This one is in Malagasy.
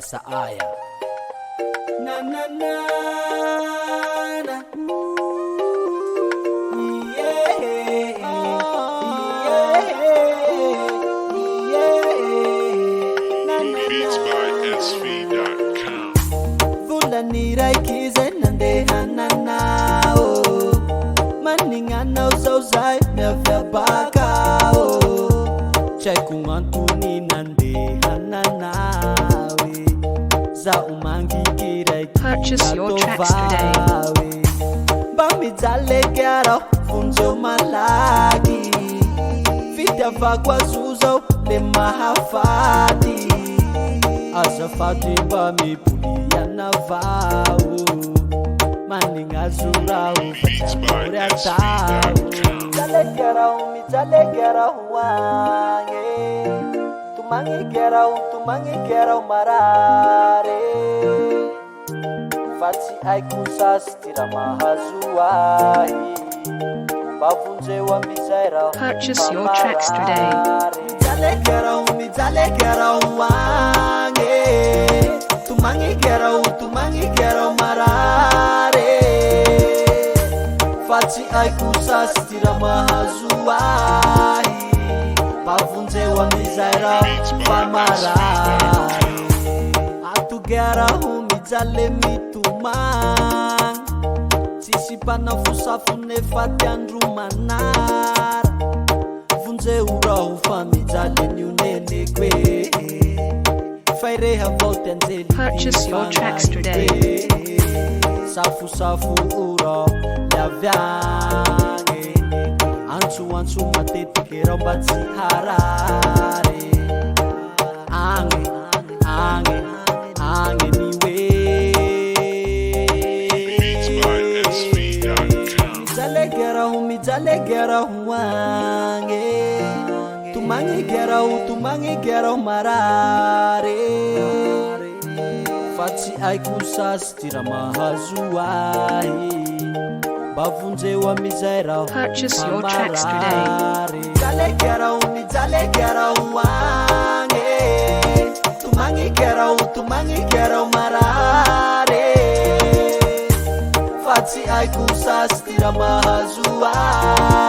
essa aya. Na na na na. Nirai kizenande hanana o maningana usausai mevya baka o chekungantu ni nande hanana we za Mangiky rai Purchase your tracks today. Bamizale kero funzo malagi Vita vakwa zuzo le mahafadi Azafati bami pulia na vau Maninga zurau Fachamore atau Mizale gerau wange Tumangi gerau marare Fatsi aikusas tira mahazuahi Bavunze wa mizaira Purchase your tracks today. Mizale gerau wange Tumangi gerau marare Fatsi aikusas tira mahazuahi Bavunze wa mizaira pamarare Atu gerau mizale mitumang Sisi panafusafu nefati andrumanar Vunze urau famizale niunene kwe Faireha vote anzeli Purchase your tracks today. Safu urau lavyange Ansu matete kera batsi harare Ange niwe Mizale gerau wange Tumangi gerau marare Fatsi aikusas tira mahazuahi Bavunze wa mizaira Purchase your tracks today. Mizale gerau wange Tumangi gerau marare Fatsi aikusas tira mahazuahi